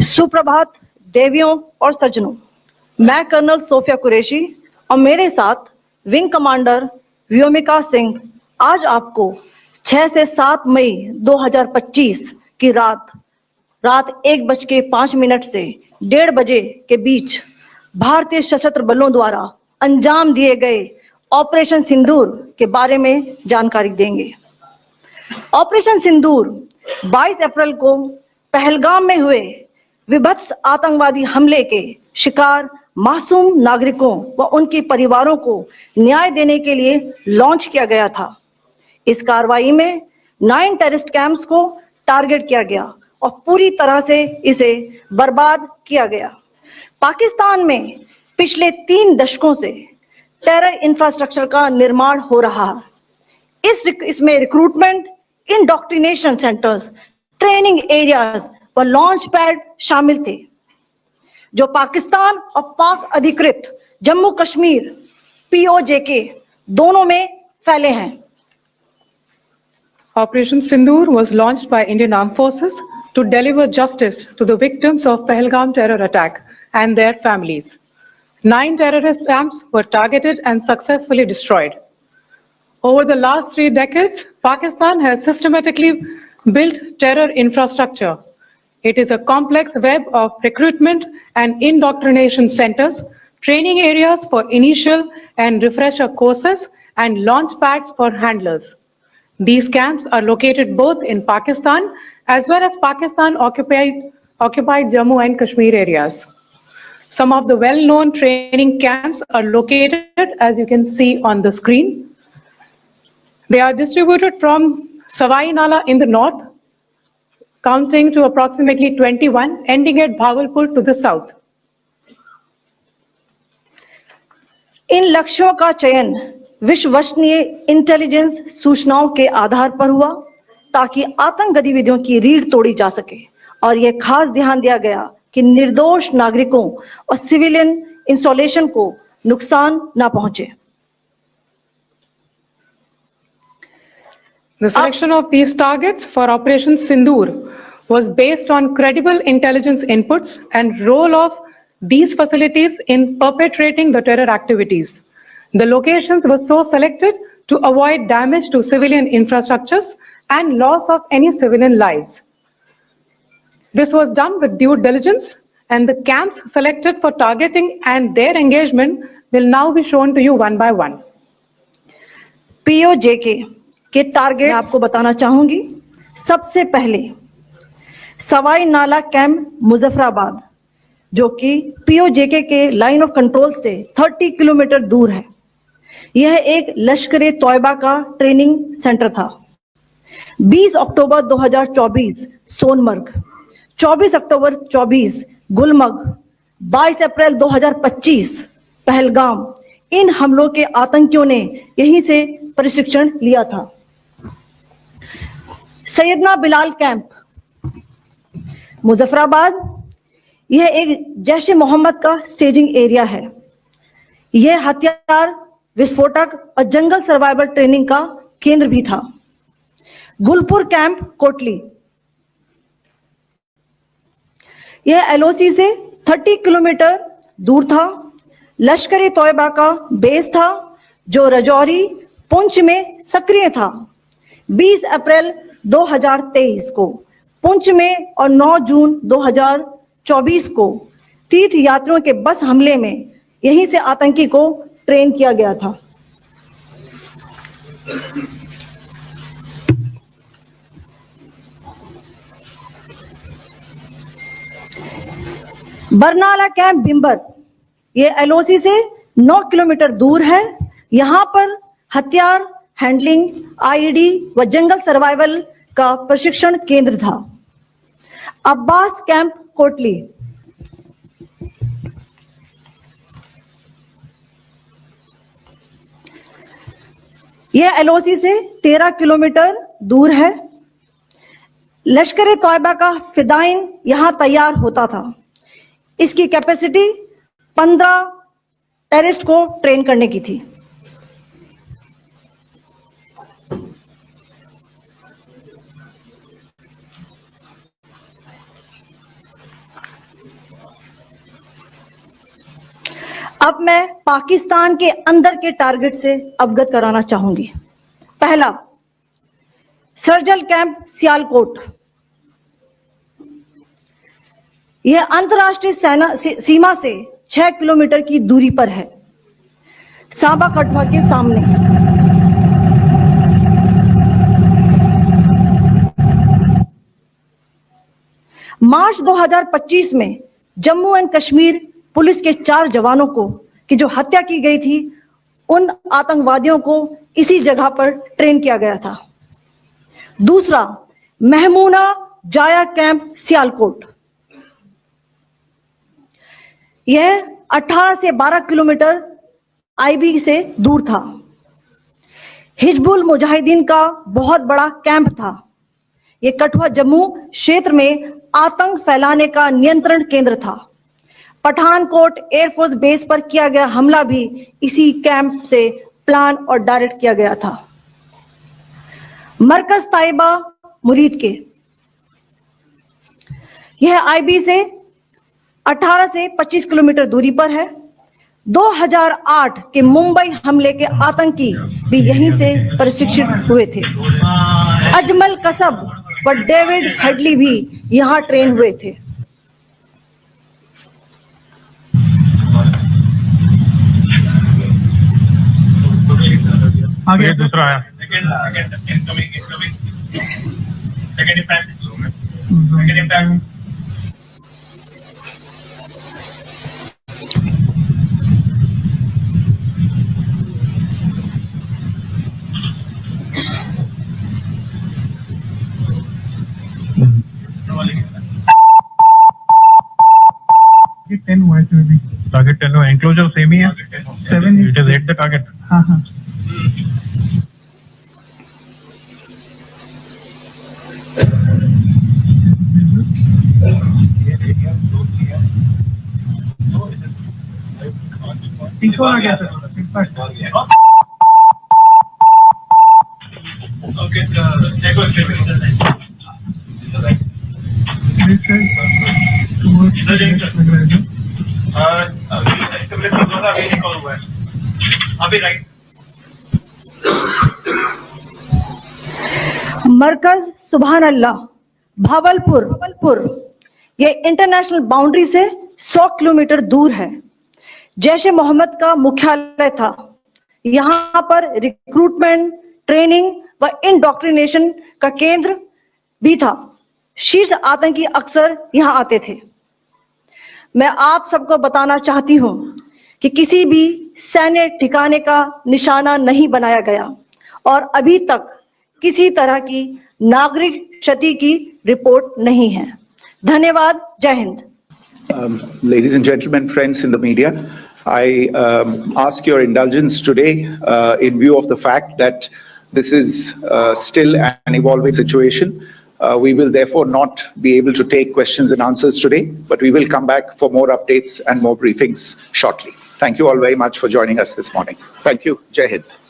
सुप्रभात देवियों और सज्जनों, मैं कर्नल सोफिया कुरैशी और मेरे साथ विंग कमांडर व्योमिका सिंह आज आपको 6 से 7 मई 2025 की रात 1:05 से 1:30 बजे के बीच भारतीय सशस्त्र बलों द्वारा अंजाम दिए गए ऑपरेशन सिंदूर के बारे में जानकारी देंगे। ऑपरेशन सिंदूर 22 अप्रैल को पहलगाम में हुए विभत्स आतंकवादी हमले के शिकार मासूम नागरिकों व उनके परिवारों को न्याय देने के लिए लॉन्च किया गया था। इस कार्रवाई में 9 टेररिस्ट कैंप्स को टारगेट किया गया और पूरी तरह से इसे बर्बाद किया गया। पाकिस्तान में पिछले 3 दशकों से टेरर इंफ्रास्ट्रक्चर का निर्माण हो रहा है। इसमें recruitment, indoctrination centres, training areas व लॉन्च पैड शामिल थे, जो पाकिस्तान और पाक अधिकृत जम्मू कश्मीर POJK दोनों में फैले हैं। Operation Sindoor was launched by Indian Armed Forces to deliver justice to the victims of Pahalgam terror attack and their families. 9 terrorist camps were targeted and successfully destroyed. Over the last 3 decades, Pakistan has systematically built terror infrastructure. It is a complex web of recruitment and indoctrination centers, training areas for initial and refresher courses, and launch pads for handlers. These camps are located both in Pakistan as well as Pakistan occupied Jammu and Kashmir areas. Some of the well-known training camps are located, as you can see on the screen. They are distributed from Savai Nala in the north, counting to approximately 21, ending at Bhagalpur to the south. इन लक्ष्यों का चयन विश्वसनीय intelligence सूचनाओं के आधार पर हुआ ताकि आतंक गतिविधियों की रीढ़ तोड़ी जा सके, और यह खास ध्यान दिया गया कि निर्दोष नागरिकों और सिविलियन इंस्टॉलेशन को नुकसान न पहुंचे। The selection of these targets for Operation Sindoor was based on credible intelligence inputs and role of these facilities in perpetrating the terror activities. The locations were so selected to avoid damage to civilian infrastructures and loss of any civilian lives. This was done with due diligence, and the camps selected for targeting and their engagement will now be shown to you one by one. POJK के target आपको बताना चाहूंगी। सबसे पहले सवाई नाला camp Muzaffarabad, जो कि POJK के लाइन ऑफ कंट्रोल से 30 किलोमीटर दूर है। यह एक लश्कर-ए तौयबा का ट्रेनिंग सेंटर था। 20 अक्टूबर 2024 सोनमर्ग, 24 अक्टूबर 24 गुलमर्ग, 22 अप्रैल 2025 पहलगाम, इन हमलों के आतंकियों ने यहीं से प्रशिक्षण लिया था। सैयदना बिलाल कैंप मुजफ्फराबाद, यह एक जैश-ए मोहम्मद का स्टेजिंग एरिया है। यह हथियार, विस्फोटक और जंगल सर्वाइवल ट्रेनिंग का केंद्र भी था। गुलपुर कैंप कोटली, यह LOC से 30 किलोमीटर दूर था। लश्कर-ए तौयबा का बेस था, जो रजौरी, पुंछ में सक्रिय था। 20 अप्रैल 2023 को पुंछ में और 9 जून 2024 को तीर्थ यात्रियों के बस हमले में यहीं से आतंकी को ट्रेन किया गया था। बरनाला कैंप बिंबर, यह LOC से 9 किलोमीटर दूर है। यहां पर हथियार, हैंडलिंग, IED व जंगल सर्वाइवल का प्रशिक्षण केंद्र था। अब्बास कैंप कोटली, यह LOC से 13 किलोमीटर दूर है। लश्कर-ए तौयबा का फिदाइन यहां तैयार होता था। इसकी कैपेसिटी 15 टेररिस्ट को ट्रेन करने की थी। अब मैं पाकिस्तान के अंदर के टारगेट से अवगत कराना चाहूंगी। पहला, सर्जिकल कैंप सियालकोट। यह अंतर्राष्ट्रीय सीमा से 6 किलोमीटर की दूरी पर है, सांबा कठुआ के सामने। मार्च 2025 में जम्मू एंड कश्मीर पुलिस के 4 जवानों को की जो हत्या की गई थी, उन आतंकवादियों को इसी जगह पर ट्रेन किया गया था। दूसरा, महमूना जाया कैंप सियालकोट। यह 18 से 12 किलोमीटर आईबी से दूर था। हिजबुल मुजाहिदीन का बहुत बड़ा कैंप था। यह कठुआ जम्मू क्षेत्र में आतंक फैलाने का नियंत्रण केंद्र था। पठानकोट एयरफोर्स बेस पर किया गया हमला भी इसी कैंप से प्लान और डायरेक्ट किया गया था। मरकज ताइबा मुरीद के, यह आईबी से 18 से 25 किलोमीटर दूरी पर है। 2008 के मुंबई हमले के आतंकी भी यहीं से प्रशिक्षित हुए थे। अजमल कसब व डेविड हेडली भी यहां ट्रेन हुए थे। आगे दूसरा है। टारगेट 10 हुआ, एंक्लोजर सेम ही है। 7 it is hit the target. हाँ हाँ। तीसरा आ गया सर। मरकज सुभान अल्लाह भावलपुर, यह इंटरनेशनल बाउंड्री से 100 किलोमीटर दूर है। जैश ए मोहम्मद का मुख्यालय था। यहां पर रिक्रूटमेंट, ट्रेनिंग व इंडोक्ट्रिनेशन का केंद्र भी था। शीर्ष आतंकी अक्सर यहां आते थे। मैं आप सबको बताना चाहती हूं कि किसी भी सैन्य ठिकाने का निशाना नहीं बनाया गया और अभी तक किसी तरह की नागरिक क्षति की रिपोर्ट नहीं है। धन्यवाद। जय Hind. Ladies and gentlemen, friends in the media, I ask your indulgence today in view of the fact that this is still an evolving situation. We will therefore not be able to take questions and answers today, but we will come back for more updates and more briefings shortly. Thank you all very much for joining us this morning. Thank you. Jai Hind.